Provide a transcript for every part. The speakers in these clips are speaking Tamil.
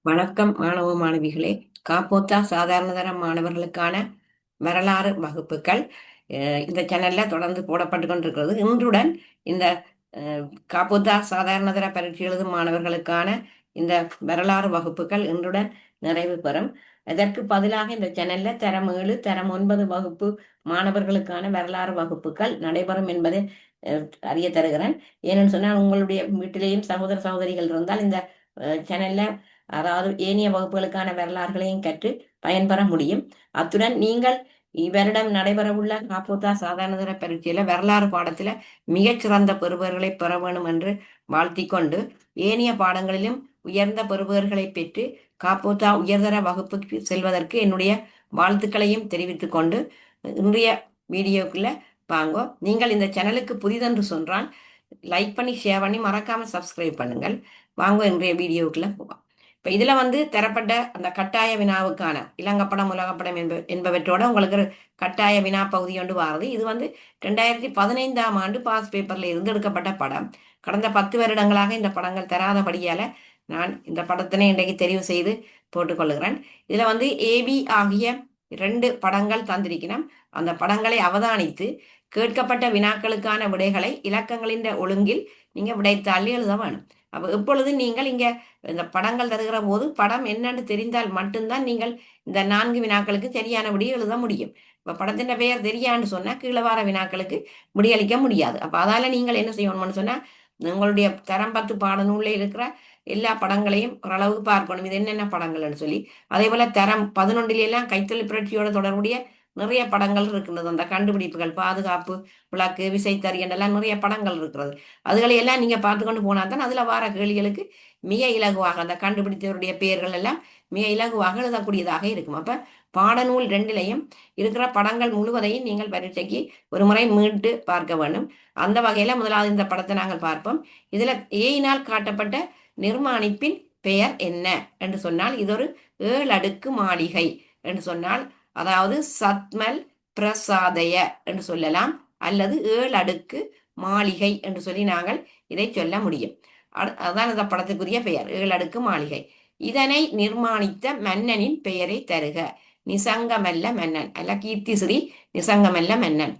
வணக்கம் மாணவ மாணவிகளே. காப்போத்தா சாதாரண தர மாணவர்களுக்கான வரலாறு வகுப்புகள் இந்த சேனல்ல தொடர்ந்து போடப்பட்டு கொண்டிருக்கிறது. இன்றுடன் இந்த காப்போத்தா சாதாரண தர பரீட்சை எழுதும் மாணவர்களுக்கான இந்த வரலாறு வகுப்புகள் இன்றுடன் நிறைவு பெறும். இதற்கு பதிலாக இந்த சேனல்ல தரம் 7 தரம் 9 வகுப்பு மாணவர்களுக்கான வரலாறு வகுப்புகள் நடைபெறும் என்பதை அறிய தருகிறேன். ஏனென்று சொன்னால் உங்களுடைய வீட்டிலேயும் சகோதர சகோதரிகள் இருந்தால் இந்த சேனல்ல அதாவது ஏனைய வகுப்புகளுக்கான வரலாறுகளையும் கற்று பயன்பெற முடியும். அத்துடன் நீங்கள் இவரிடம் நடைபெறவுள்ள காப்போத்தா சாதாரண பரீட்சையில வரலாறு பாடத்துல மிகச்சிறந்த பெறுபவர்களை பெற வேண்டும் என்று வாழ்த்திக் கொண்டு ஏனைய பாடங்களிலும் உயர்ந்த பெறுபவர்களை பெற்று காப்போத்தா உயர்தர வகுப்புக்கு செல்வதற்கு என்னுடைய வாழ்த்துக்களையும் தெரிவித்துக் கொண்டு இன்றைய வீடியோக்குள்ள வாங்கோ. நீங்கள் இந்த சேனலுக்கு புதிதென்று சொன்னால் லைக் பண்ணி ஷேர் பண்ணி மறக்காம சப்ஸ்கிரைப் பண்ணுங்கள். வாங்க இன்றைய வீடியோக்குள்ள போவோம். இப்போ இதில் வந்து தரப்பட்ட அந்த கட்டாய வினாவுக்கான இலங்கப்படம் உலகப்படம் என்பவற்றோட உங்களுக்கு ஒரு கட்டாய வினா பகுதி ஒன்று வாருது. இது வந்து 2015ஆம் ஆண்டு பாஸ் பேப்பரில் இருந்து எடுக்கப்பட்ட படம். கடந்த 10 வருடங்களாக இந்த படங்கள் தராதபடியால் நான் இந்த படத்தினை இன்றைக்கு தெரிவு செய்து போட்டுக்கொள்கிறேன். இதில் வந்து ஏபி ஆகிய 2 படங்கள் தந்திருக்கிறேன். அந்த படங்களை அவதானித்து கேட்கப்பட்ட வினாக்களுக்கான விடைகளை இலக்கங்களின் ஒழுங்கில் நீங்கள் விடைத்தாளி எழுத வேணும். அப்போ எப்பொழுது நீங்கள் இங்கே இந்த படங்கள் தருகிற போது படம் என்னன்னு தெரிந்தால் மட்டும்தான் நீங்கள் இந்த 4 வினாக்களுக்கு சரியான விடை எழுத முடியும். இப்போ படத்தின் பெயர் தெரியான்னு சொன்னால் கீழே வர வினாக்களுக்கு விடையளிக்க முடியாது. அப்போ அதால நீங்கள் என்ன செய்யணும்னு சொன்னால் உங்களுடைய தரம் 10 பாடநூலில் இருக்கிற எல்லா படங்களையும் ஓரளவுக்கு பார்க்கணும். இது என்னென்ன படங்கள்னு சொல்லி அதே போல தரம் 11 கைத்தொழில் புரட்சியோட தொடர்புடைய நிறைய படங்கள் இருக்கின்றது. அந்த கண்டுபிடிப்புகள், பாதுகாப்பு விளக்கு, விசைத்தறி என்றெல்லாம் நிறைய படங்கள் இருக்கிறது. அதுகளை எல்லாம் நீங்க பார்த்து கொண்டு போனா தான் அதுல வர கேள்விகளுக்கு மிக இலகுவாக அந்த கண்டுபிடித்தவருடைய பெயர்கள் எல்லாம் மிக இலகுவாக எழுதக்கூடியதாக இருக்கும். அப்ப பாடநூல் 2லையும் இருக்கிற படங்கள் முழுவதையும் நீங்கள் பரீட்சைக்கு ஒரு முறை மீட்டு பார்க்க வேண்டும். அந்த வகையில முதலாவது இந்த படத்தை நாங்கள் பார்ப்போம். இதுல ஏயினால் காட்டப்பட்ட நிர்மாணிப்பின் பெயர் என்ன என்று சொன்னால் இது ஒரு 7 அடுக்கு மாளிகை என்று சொன்னால் அதாவது சத்மல் பிரசாதய என்று சொல்லலாம், அல்லது 7 அடுக்கு மாளிகை என்று சொல்லி நாங்கள் இதை சொல்ல முடியும். அதுதான் இந்த படத்துக்குரிய பெயர் 7 அடுக்கு மாளிகை. இதனை நிர்மாணித்த மன்னனின் பெயரை தருக. நிசங்கமல்ல மன்னன் அல்ல கீர்த்திஸ்ரீ நிசங்கமல்ல மன்னன்.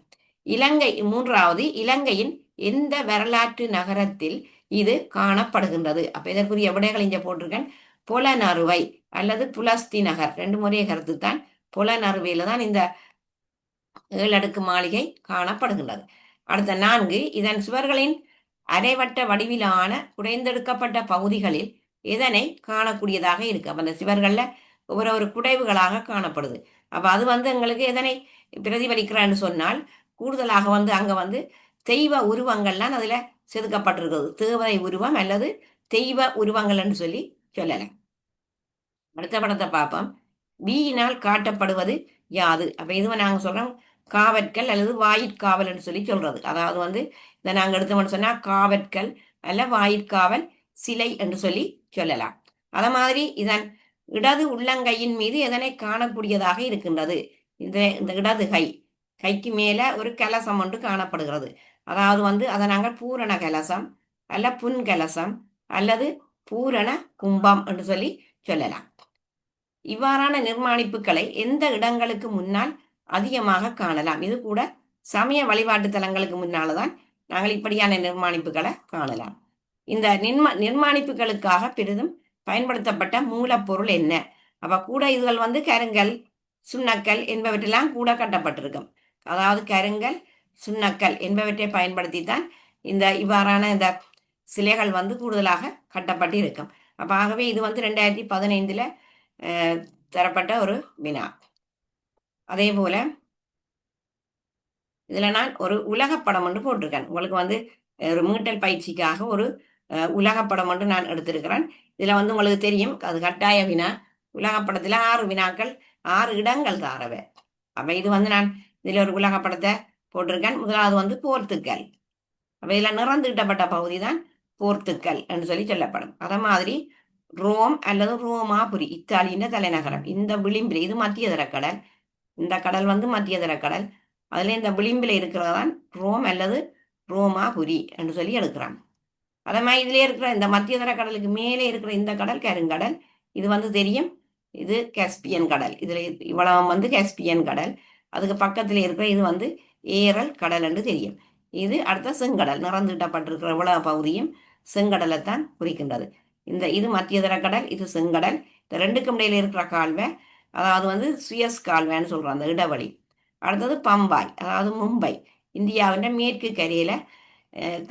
இலங்கை 3வது இலங்கையின் எந்த வரலாற்று நகரத்தில் இது காணப்படுகின்றது? அப்ப இதற்குரிய விடைகள் இங்க போட்டிருக்கேன். புலனறுவை அல்லது புலஸ்தி நகர், 2 முறைய கருத்து தான். புலனறுவையில தான் இந்த 7 அடுக்கு மாளிகை காணப்படுகின்றது. அடுத்த 4 இதன் சுவர்களின் அரைவட்ட வடிவிலான குடைந்தெடுக்கப்பட்ட பகுதிகளில் எதனை காணக்கூடியதாக இருக்கு. அப்ப அந்த சுவர்கள்ல ஒரு குடைவுகளாக காணப்படுது. அப்ப அது வந்து எங்களுக்கு எதனை பிரதிபலிக்கிறான்னு சொன்னால் கூடுதலாக வந்து அங்க வந்து தெய்வ உருவங்கள்லாம் அதுல செதுக்கப்பட்டிருக்கிறது. தேவதை உருவம் அல்லது தெய்வ உருவங்கள் என்று சொல்லி சொல்லலாம். அடுத்த படத்தை பார்ப்போம். வீயினால் காட்டப்படுவது யாது? அப்ப இதுவை நாங்க சொல்றோம் காவற்கள் அல்லது வாயிற்காவல் என்று சொல்லி சொல்றது. அதாவது வந்து இதை நாங்க எடுத்தோம்னு சொன்னா காவற்கள் அல்ல வாயிற்காவல் சிலை என்று சொல்லி சொல்லலாம். அத மாதிரி இதன் இடது உள்ளங்கையின் மீது எதனை காணக்கூடியதாக இருக்கின்றது? இந்த இடது கைக்கு மேல ஒரு கலசம் ஒன்று காணப்படுகிறது. அதாவது வந்து அதை நாங்கள் பூரண கலசம் அல்ல புன் கலசம் அல்லது பூரண கும்பம் என்று சொல்லி சொல்லலாம். இவ்வாறான நிர்மாணிப்புகளை எந்த இடங்களுக்கு முன்னால் அதிகமாக காணலாம்? இது கூட சமய வழிபாட்டு தலங்களுக்கு முன்னால்தான் நாங்கள் இப்படியான நிர்மாணிப்புகளை காணலாம். இந்த நிர்மாணிப்புகளுக்காக பெரிதும் பயன்படுத்தப்பட்ட மூலப்பொருள் என்ன? அப்ப கூட இதுகள் வந்து கருங்கல், சுண்ணக்கல் என்பவற்றெல்லாம் கூட கட்டப்பட்டிருக்கும். அதாவது கருங்கல், சுண்ணக்கல் என்பவற்றை பயன்படுத்தித்தான் இவ்வாறான இந்த சிலைகள் வந்து கூடுதலாக கட்டப்பட்டு இருக்கும். அப்ப ஆகவே இது வந்து 2015 தரப்பட்ட ஒரு வினா. அதே போல இதுல நான் ஒரு உலகப்படம் ஒன்று போட்டிருக்கேன். உங்களுக்கு வந்து ஒரு மீட்டல் பயிற்சிக்காக ஒரு உலகப்படம் ஒன்று நான் எடுத்திருக்கிறேன். இதுல வந்து உங்களுக்கு தெரியும் அது கட்டாய வினா. உலகப்படத்துல 6 வினாக்கள் 6 இடங்கள் தாரவை. அப்ப இது வந்து நான் இதுல ஒரு உலகப்படத்தை போட்டிருக்கேன். முதலாவது வந்து போர்த்துக்கல். அப்ப இதுல நிறந்தீட்டப்பட்ட பகுதி தான் போர்த்துக்கல் என்று சொல்லி சொல்லப்படும். அத மாதிரி ரோம் அல்லது ரோமாபுரி இத்தாலியின் தலைநகரம். இந்த விளிம்பில் இது மத்திய தரக்கடல். இந்த கடல் வந்து மத்திய தரக்கடல். அதுல இந்த விளிம்பில் இருக்கிறதான் ரோம் அல்லது ரோமாபுரி என்று சொல்லி எடுக்கிறான். அதே மாதிரி இதுல இருக்கிற இந்த மத்திய தரக்கடலுக்கு மேலே இருக்கிற இந்த கடல் கருங்கடல். இது வந்து தெரியும், இது காஸ்பியன் கடல். இதில் இவ்வளவு வந்து காஸ்பியன் கடல். அதுக்கு பக்கத்தில் இருக்கிற இது வந்து ஏரல் கடல் என்று தெரியும். இது அடுத்த செங்கடல், நிறந்தீட்டப்பட்டிருக்கிற இவ்வளவு பகுதியும் செங்கடலைத்தான் குறிக்கின்றது. இது மத்தியதர கடல், இது செங்கடல். இந்த ரெண்டுக்கும் இடையில இருக்கிற கால்வை அதாவது வந்து சுயஸ் கால்வான்னு சொல்கிறோம், அந்த இடைவெளி. அடுத்தது பம்பாய், அதாவது மும்பை, இந்தியாவின் மேற்கு கரையில்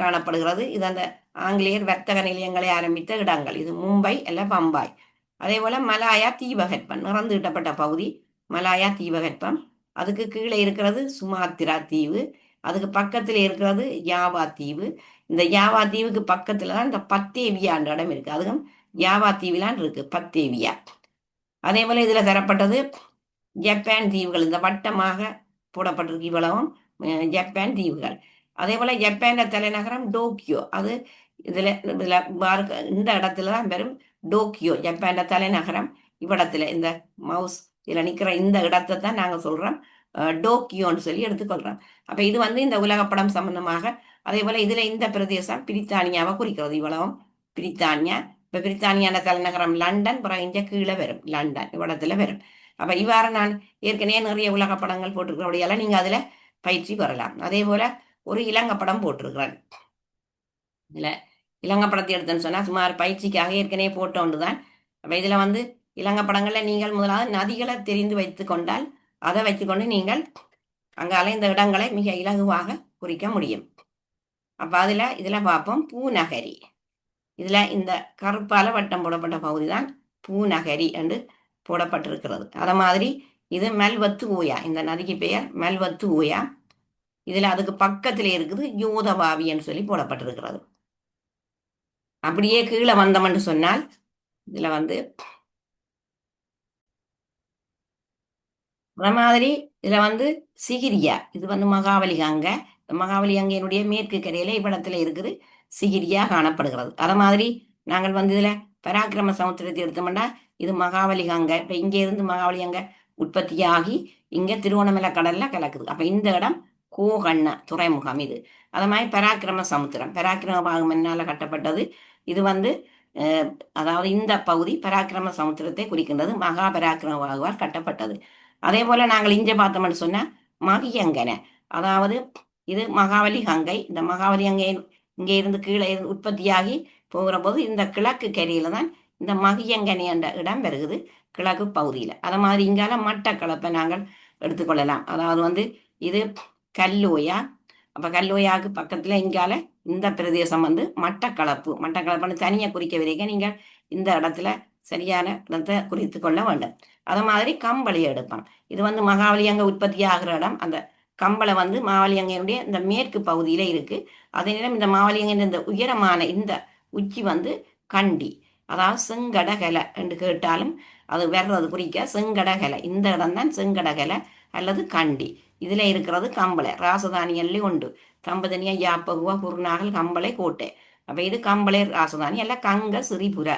காணப்படுகிறது. இது அந்த ஆங்கிலேயர் வர்த்தக நிலையங்களை ஆரம்பித்த இடங்கள். இது மும்பை அல்ல பம்பாய். அதே போல மலாயா தீபகற்பம், நிறந்தீட்டப்பட்ட பகுதி மலாயா தீபகற்பம். அதுக்கு கீழே இருக்கிறது சுமாத்திரா தீவு. அதுக்கு பக்கத்தில் இருக்கிறது யாவா தீவு. இந்த யாவா தீவுக்கு பக்கத்தில் தான் இந்த பத்தேவியான்ற இடம் இருக்கு. அதுவும் யாவா தீவிலான் இருக்கு, பத்தேவியா. அதே போல இதுல தரப்பட்டது ஜப்பான் தீவுகள், இந்த வட்டமாக போடப்பட்டிருக்கு இவ்வளவும் ஜப்பான் தீவுகள். அதே போல ஜப்பான் தலைநகரம் டோக்கியோ. அது இதுல இதுல இந்த இடத்துல தான் வரும் டோக்கியோ, ஜப்பான் தலைநகரம். இவ்விடத்துல இந்த மவுஸ் இதுல நிக்கிற இந்த இடத்தை தான் நாங்க சொல்றோம் டோக்கியோன்னு சொல்லி எடுத்துக்கொள்றோம். அப்ப இது வந்து இந்த உலகப்படம் சம்பந்தமாக. அதே போல இதுல இந்த பிரதேசம் பிரித்தானியாவை குறிக்கிறது. இவ்வளவும் பிரித்தானியா. இப்ப பிரித்தானியான தலைநகரம் லண்டன், பிறகு இங்க கீழே வரும் லண்டன், இவ்விடத்துல வரும். அப்ப இவ்வாறு நான் ஏற்கனவே நிறைய உலக படங்கள் போட்டிருக்கிறபடியால நீங்க அதுல பயிற்சி பெறலாம். அதே போல ஒரு இலங்கை படம் போட்டிருக்கிறேன். இதுல இலங்கை படத்தை எடுத்தேன்னு சொன்னா சுமார் பயிற்சிக்காக ஏற்கனவே போட்டோண்டு தான். அப்ப இதுல வந்து இலங்கை படங்கள்ல நீங்கள் முதலாவது நதிகளை தெரிந்து வைத்து கொண்டால் அதை வைத்துக்கொண்டு நீங்கள் அங்கால இந்த இடங்களை மிக இலகுவாக குறிக்க முடியும். அப்ப இதுல பார்ப்போம் பூநகரி. இதுல இந்த கருப்பால வட்டம் போடப்பட்ட பகுதி தான் பூநகரி என்று போடப்பட்டிருக்கிறது. அத மாதிரி இது மெல்வத்து ஊயா, இந்த நதிக்கு பெயர் மெல்வத்து ஊயா. இதுல அதுக்கு பக்கத்துல இருக்குது யோதபாவின்னு சொல்லி போடப்பட்டிருக்கிறது. அப்படியே கீழே வந்தோம்னு சொன்னால் இதுல வந்து அதே மாதிரி இதுல வந்து சிகிரியா, இது வந்து மகாவலி கங்கை. மகாவலி கங்கையினுடைய மேற்கு கரையில இவ்விடத்துல இருக்குது சிகிரியா காணப்படுகிறது. அத மாதிரி நாங்கள் வந்து இதுல பராக்கிரம சமுத்திரத்தை எடுத்தோம்னா இது மகாவலி கங்கை. இப்ப இங்க இருந்து மகாவலி கங்கை உற்பத்தியாகி இங்க திருவோணமலை கடல்ல கலக்குது. அப்ப இந்த இடம் கோகண்ண துறைமுகம் இது. அது மாதிரி பராக்கிரம சமுத்திரம், பராக்கிரம பாகமன்னால கட்டப்பட்டது. இது வந்து அதாவது இந்த பகுதி பராக்கிரம சமுத்திரத்தை குறிக்கின்றது. மகா பராக்கிரம பாகுவால் கட்டப்பட்டது. அதே போல நாங்கள் இங்க பார்த்தோம்னு சொன்னா மகியங்கனை, அதாவது இது மகாவலி கங்கை. இந்த மகாவலி கங்கை இங்கே இருந்து கீழே இருந்து உற்பத்தியாகி போகிற போது இந்த கிழக்கு கரையில தான் இந்த மகியங்கனை என்ற இடம் வருகிறது, கிழக்கு பகுதியில். அது மாதிரி இங்கால மட்டக்களப்பை நாங்கள் எடுத்துக்கொள்ளலாம். அதாவது வந்து இது கல்லோயா. அப்ப கல்லோயாவுக்கு பக்கத்துல இங்கால இந்த பிரதேசம் வந்து மட்டக்களப்பு. மட்டக்களப்புன்னு தனியா குறிக்க வரைக்கும் நீங்க இந்த இடத்துல சரியான இடத்தை குறித்து கொள்ள வேண்டும். அது மாதிரி கம்பளி எடுப்பான். இது வந்து மகாவலியங்க உற்பத்தி ஆகிற இடம். அந்த கம்பளை வந்து மாவலியங்கனுடைய இந்த மேற்கு பகுதியில இருக்கு. அதே நேரம் இந்த மாவலியங்க இந்த உயரமான இந்த உச்சி வந்து கண்டி, அதாவது செங்கடகலை என்று கேட்டாலும் அது வர்றது குறிக்க செங்கடகலை. இந்த இடம் தான் செங்கடகலை அல்லது கண்டி. இதுல இருக்கிறது கம்பளை, ராசதானியல்ல உண்டு. தம்பதனியா யாப்பகுவா குருநாகல் கம்பளை கோட்டை. அப்ப இது கம்பளை ராசதானி அல்ல கங்க சிறிபுர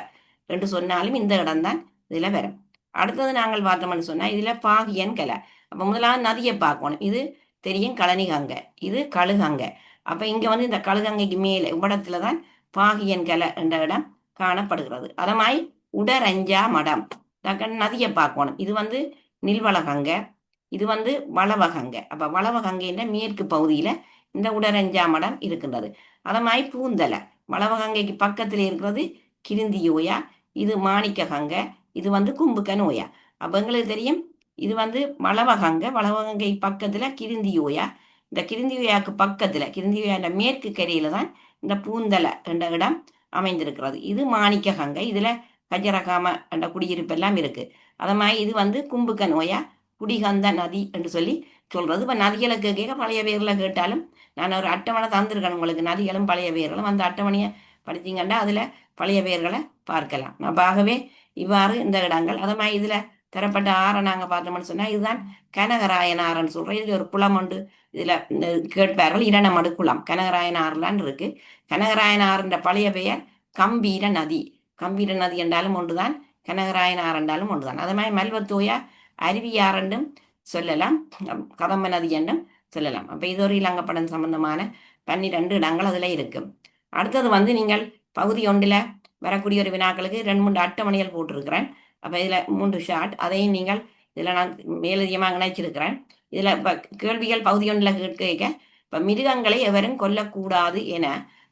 என்று சொன்னாலும் இந்த இடம்தான் இதுல வரும். அடுத்தது நாங்கள் பார்த்தோம்னு சொன்னா இதுல பாகியன் கலை. அப்ப முதலாவது நதியை பார்க்கணும். இது தெரியும் கழனிகங்கை, இது கழுகங்கை. அப்ப இங்க வந்து இந்த கழுகங்கைக்கு மேலே இவ்விடத்துலதான் பாகியன் கலை என்ற இடம் காணப்படுகிறது. அதமாய் உடரஞ்சா மடம், நதியை பார்க்கணும். இது வந்து நில்வளகங்கை, இது வந்து வளவகங்கை. அப்ப வளவகங்கைன்ற மேற்கு பகுதியில இந்த உடரஞ்சா மடம் இருக்கின்றது. அதமாய் பூந்தலை, வளவகங்கைக்கு பக்கத்தில் இருக்கிறது கிருந்தியோயா. இது மாணிக்க கங்கை, இது வந்து கும்புக்க நோயா. அப்ப எங்களுக்கு தெரியும் இது வந்து வளவகங்கை, வளவகங்கை பக்கத்துல கிருந்தியோயா. இந்த கிருந்தியோயாக்கு பக்கத்துல கிருந்தியோயா மேற்கு கரையில தான் இந்த பூந்தலை என்ற இடம் அமைந்திருக்கிறது. இது மாணிக்க கங்கை. இதுல கஜரகாம என்ற குடியிருப்பு எல்லாம் இருக்கு. அத மாதிரி இது வந்து கும்புக்க நோயா, குடிகந்த நதி என்று சொல்லி சொல்றது. இப்ப நதிகளை கேட்க பழைய பேர்ல கேட்டாலும் நான் ஒரு அட்டவணை தந்திருக்கேன் உங்களுக்கு, நதிகளும் பழைய பேர்களும். அந்த அட்டவணையை படித்தீங்கன்னா அதுல பழைய பெயர்களை பார்க்கலாம். ஆகவே இவ்வாறு இந்த இடங்கள். அது மாதிரி இதுல தரப்பட்ட ஆறை நாங்க பார்த்தோம்னு சொன்னா இதுதான் கனகராயன் ஆறுன்னு சொல்றோம். இதுல ஒரு குளம் உண்டு. இதுல கேட்பார்கள் இரணமடு குளம், கனகராயன் ஆறுலான் இருக்கு. கனகராயன் ஆறுன்ற பழைய பெயர் கம்பீர நதி. கம்பீர நதி என்றாலும் ஒன்றுதான், கனகராயன் ஆறு என்றாலும் ஒன்றுதான். அது மாதிரி மல்வத்தோயா அருவியார் என்றும் சொல்லலாம், கதம்ப நதி என்றும் சொல்லலாம். அப்ப இது ஒரு இலங்கப்படம் சம்பந்தமான 12 இடங்கள் அதுல இருக்கு. அடுத்தது வந்து நீங்கள் பகுதி ஒன்றில் வரக்கூடிய ஒரு வினாக்களுக்கு 2-3 அட்டவணைகள் போட்டிருக்கிறேன். அப்போ இதில் 3 ஷார்ட், அதையும் நீங்கள் இதில் நான் மேலதிகமாக இணைச்சிருக்கிறேன். இதில் இப்போ கேள்விகள் பகுதி ஒன்றில் கேட்க, இப்போ மிருகங்களை எவரும் கொல்லக்கூடாது என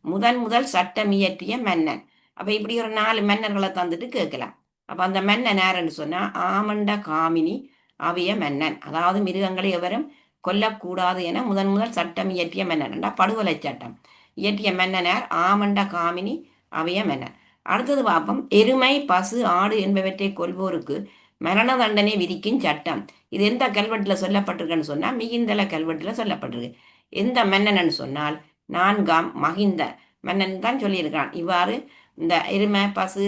முதல் சட்டம் இயற்றிய மன்னன். அப்போ இப்படி ஒரு 4 மன்னர்களை தந்துட்டு கேட்கலாம். அப்போ அந்த மன்னன் யாருன்னு சொன்னால் ஆமண்ட காமினி அவிய மன்னன். அதாவது மிருகங்களை எவரும் கொல்லக்கூடாது என முதல் சட்டம் இயற்றிய மன்னன், படுகொலை சட்டம் இயற்றிய மன்னனார் ஆமண்ட காமினி அவிய மன்னன். அடுத்தது பார்ப்போம். எருமை, பசு, ஆடு என்பவற்றை கொல்வோருக்கு மரண தண்டனை விதிக்கும் சட்டம். இது எந்த கல்வெட்டில் சொல்லப்பட்டிருக்குன்னு சொன்னால் மிகிந்தல கல்வெட்டில் சொல்லப்பட்டிருக்கு. எந்த மன்னன் சொன்னால் 4ஆம் மகிந்த மன்னன் தான் சொல்லியிருக்கான். இவ்வாறு இந்த எருமை, பசு,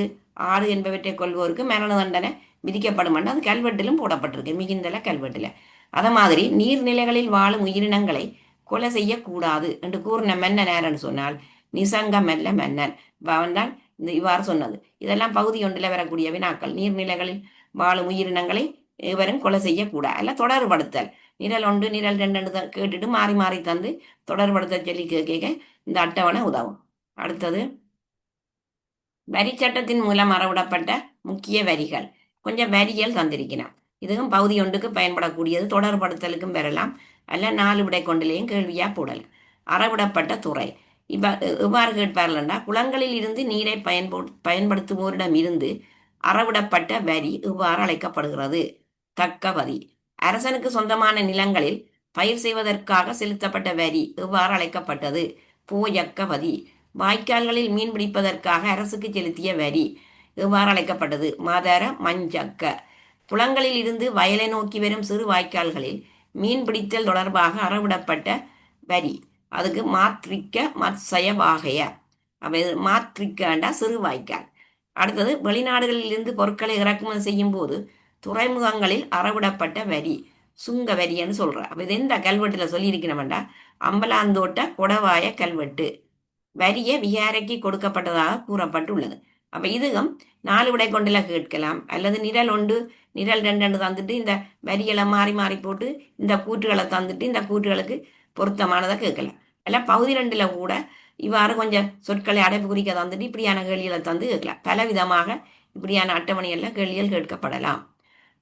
ஆடு என்பவற்றை கொல்வோருக்கு மரண தண்டனை விதிக்கப்படும். அது கல்வெட்டிலும் போடப்பட்டிருக்கு, மிகிந்தல கல்வெட்டில். அத மாதிரி நீர்நிலைகளில் வாழும் உயிரினங்களை கொலை செய்யக்கூடாது என்று கூறின மன்னன் யாருன்னு சொன்னால் நிசங்கமல்ல மன்னன். அவன் தான் இவ்வாறு சொன்னது. இதெல்லாம் பகுதி ஒன்றில் வரக்கூடிய வினாக்கள். நீர்நிலைகளில் வாழும் உயிரினங்களை இவரும் கொலை செய்யக்கூடாது, அல்ல தொடர்படுத்தல். நிரல் 1, நிரல் 2 கேட்டுட்டு மாறி மாறி தந்து தொடர்படுத்த சொல்லி கேட்க இந்த அட்டவணை உதவும். அடுத்தது வரி சட்டத்தின் மூலம் அறவிடப்பட்ட முக்கிய வரிகள். கொஞ்சம் வரிகள் தந்திருக்கிறான். இதுவும் பகுதி ஒன்றுக்கு பயன்படக்கூடியது. தொடர்படுத்தலுக்கும் பெறலாம், அல்ல 4 விடை கொண்டிலையும் கேள்வியா போடலாம். அறவிடப்பட்ட துறை இவ்வாறு கேட்பார்கள்னா, குளங்களில் இருந்து நீரை பயன்படுத்துவோரிடம் இருந்து அறவிடப்பட்ட வரி இவ்வாறு அழைக்கப்படுகிறது. தக்கவதி. அரசனுக்கு சொந்தமான நிலங்களில் பயிர் செய்வதற்காக செலுத்தப்பட்ட வரி இவ்வாறு அழைக்கப்பட்டது. போயக்கவதி. வாய்க்கால்களில் மீன் பிடிப்பதற்காக அரசுக்கு செலுத்திய வரி இவ்வாறு அழைக்கப்பட்டது. மதர மஞ்சக்க. குளங்களில் இருந்து வயலை நோக்கி வரும் சிறு வாய்க்கால்களில் மீன் பிடித்தல் தொடர்பாக அறவிடப்பட்ட வரி, அதுக்கு மாத்ரிக்க மத்சய வாகைய. அப்போ மாத்ரிக்கண்டா சிறு வாய்க்கால். அடுத்தது வெளிநாடுகளில் இருந்து பொருட்களை இறக்குமதி செய்யும் போது துறைமுகங்களில் அறவிடப்பட்ட வரி சுங்க வரின்னு சொல்ற. அப்போ இது எந்த கல்வெட்டில் சொல்லியிருக்கணும்டா அம்பலாந்தோட்ட கொடவாய கல்வெட்டு. வரிய விகாரைக்கு கொடுக்கப்பட்டதாக கூறப்பட்டுள்ளது. அப்ப இதுவும் 4 விடை கொண்டுல கேட்கலாம், அல்லது நிரல் 1, நிரல் 2 தந்துட்டு இந்த வரிகளை மாறி மாறி போட்டு இந்த கூற்றுகளை தந்துட்டு இந்த கூற்றுகளுக்கு பொருத்தமானதை கேட்கலாம். அல்ல பகுதி 2ல கூட இவ்வாறு கொஞ்சம் சொற்களை அடைப்பு குறிக்க தந்துட்டு இப்படியான கேள்விகளை தந்து கேட்கலாம். பலவிதமாக இப்படியான அட்டவணைகளில் கேள்விகள் கேட்கப்படலாம்.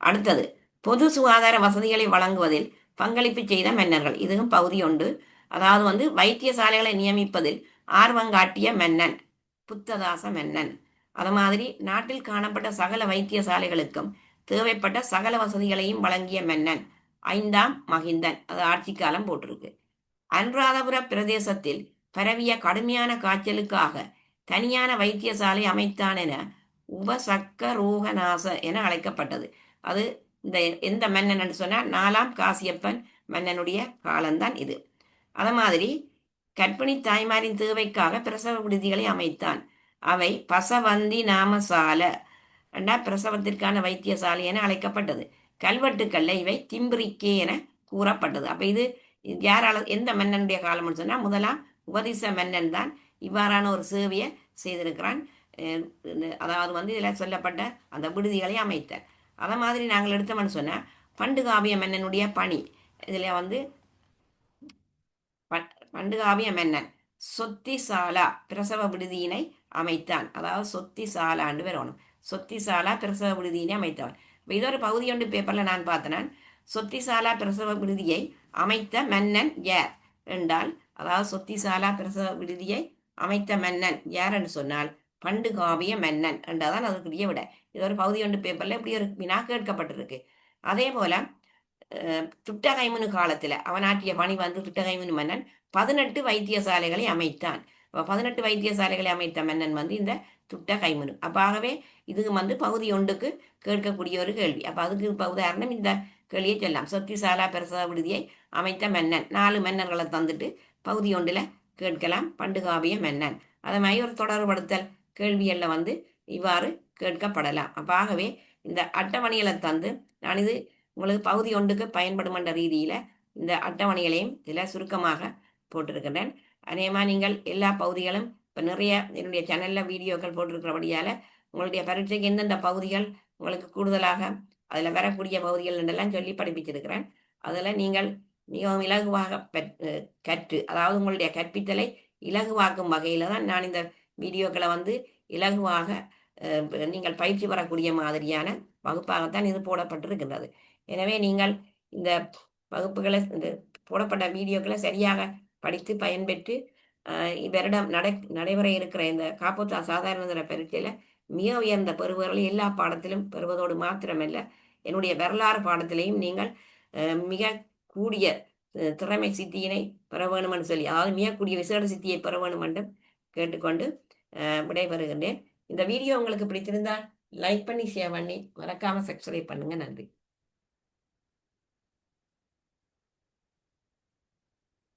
அடுத்தது பொது சுகாதார வசதிகளை வழங்குவதில் பங்களிப்பு செய்த மன்னர்கள். இதுவும் பகுதி 1. அதாவது வைத்தியசாலைகளை நியமிப்பதில் ஆர்வம் காட்டிய மன்னன் புத்ததாச மன்னன். அது மாதிரி நாட்டில் காணப்பட்ட சகல வைத்தியசாலைகளுக்கும் தேவைப்பட்ட சகல வசதிகளையும் வழங்கிய மன்னன் 5ஆம் மகிந்தன். அது ஆட்சி காலம் போட்டிருக்கு. அனுராதபுர பிரதேசத்தில் பரவிய கடுமையான காய்ச்சலுக்காக தனியான வைத்தியசாலை அமைத்தான் என உபசக்க ரோகநாச என அழைக்கப்பட்டது. அது இந்த எந்த மன்னன் சொன்னால் 4ஆம் காசியப்பன் மன்னனுடைய காலம்தான் இது. அது மாதிரி கர்ப்பிணி தாய்மாரின் தேவைக்காக பிரசவ விடுதிகளை அமைத்தான். அவை பசவந்தி நாமசால பிரசவத்திற்கான வைத்தியசாலை என அழைக்கப்பட்டது. கல்வெட்டுக்கல்ல இவை திம்பிரிக்கே என கூறப்பட்டது. அப்ப இது யாரால எந்த மன்னனுடைய காலம்னு சொன்னா 1ஆம் உபதிச மன்னன் தான் இவ்வாறான ஒரு சேவையை செய்திருக்கிறான். அதாவது இதில் சொல்லப்பட்ட அந்த விடுதிகளை அமைத்த. அதை மாதிரி நாங்கள் எடுத்தோம்னு சொன்னால் பண்டுகாவிய மன்னனுடைய பணி. இதில் பண்டுகாவிய மன்னன் சொத்திசாலா பிரசவ விடுதியினை அமைத்தான். அதாவது சொத்திசாலாண்டு வரணும். சொத்திசாலா பிரசவ விடுதியினை அமைத்தவன். இதொரு பகுதி ஒன்று பேப்பரில் நான் பார்த்தேன். சொத்திசாலா பிரசவ விடுதியை அமைத்த மன்னன் யார் என்றால், அதாவது சொத்திசாலா பிரசவ விடுதியை அமைத்த மன்னன் யார் என்று சொன்னால் பண்டுகாவிய மன்னன் என்றாதான் அதுக்குரிய விட. இது ஒரு பகுதி ஒன்று பேப்பர்ல இப்படி ஒரு வினா கேட்கப்பட்டிருக்கு. அதே போல துட்டகைமுனு காலத்துல அவன் ஆற்றிய பணி துட்டகைமுனு மன்னன் 18 வைத்தியசாலைகளை அமைத்தான். 18 வைத்தியசாலைகளை அமைத்த மன்னன் இந்த துட்டகைமுனு. ஆகவே இது பகுதி 1க்கு கேட்கக்கூடிய ஒரு கேள்வி. அப்ப அதுக்கு உதாரணம் இந்த கேள்வியை சொல்லலாம். சொத்திசாலா பிரசவ விடுதியை அமைத்த மன்னன் 4 மன்னர்களை தந்துட்டு பகுதி 1ல கேட்கலாம் பண்டுகாவிய மன்னன். அதை மாதிரி ஒரு தொடர்படுத்தல் கேள்விகள்ல இவ்வாறு கேட்கப்படலாம். ஆகவே இந்த அட்டவணைகளை தந்து நான் இது உங்களுக்கு பகுதி 1க்கு பயன்படும் என்ற ரீதியில இந்த அட்டவணைகளையும் இதில் சுருக்கமாக போட்டிருக்கின்றேன். அநேகமாக நீங்கள் எல்லா பகுதிகளும் இப்போ நிறைய என்னுடைய சேனலில் வீடியோக்கள் போட்டிருக்கிறபடியால் உங்களுடைய பரீட்சைக்கு எந்தெந்த பகுதிகள் உங்களுக்கு கூடுதலாக அதில் வரக்கூடிய பகுதிகள் என்றெல்லாம் சொல்லி படிப்பிச்சிருக்கிறேன். அதில் நீங்கள் மிகவும் இலகுவாக கற்று, அதாவது உங்களுடைய கற்பித்தலை இலகுவாக்கும் வகையில் தான் நான் இந்த வீடியோக்களை இலகுவாக நீங்கள் பயிற்சி பெறக்கூடிய மாதிரியான வகுப்பாகத்தான் இது போடப்பட்டிருக்கின்றது. எனவே நீங்கள் இந்த வகுப்புகளை இந்த போடப்பட்ட வீடியோக்களை சரியாக படித்து பயன்பெற்று இவரிடம் நடைபெற இருக்கிற இந்த காப்போத்தா சாதாரண தர பரீட்சையில் மிக உயர்ந்த பெறுபவர்களை எல்லா பாடத்திலும் பெறுவதோடு மாத்திரமல்ல, என்னுடைய வரலாறு பாடத்திலையும் நீங்கள் மிக கூடிய திறமை சித்தியினை பெற வேண்டும் என்று சொல்லி, அதாவது மிக கூடிய விசேட சித்தியை பெற வேண்டும் என்று கேட்டுக்கொண்டு விடைபெறுகின்றேன். இந்த வீடியோ உங்களுக்கு பிடித்திருந்தால் லைக் பண்ணி ஷேர் பண்ணி மறக்காம சப்ஸ்கிரைப் பண்ணுங்க. நன்றி.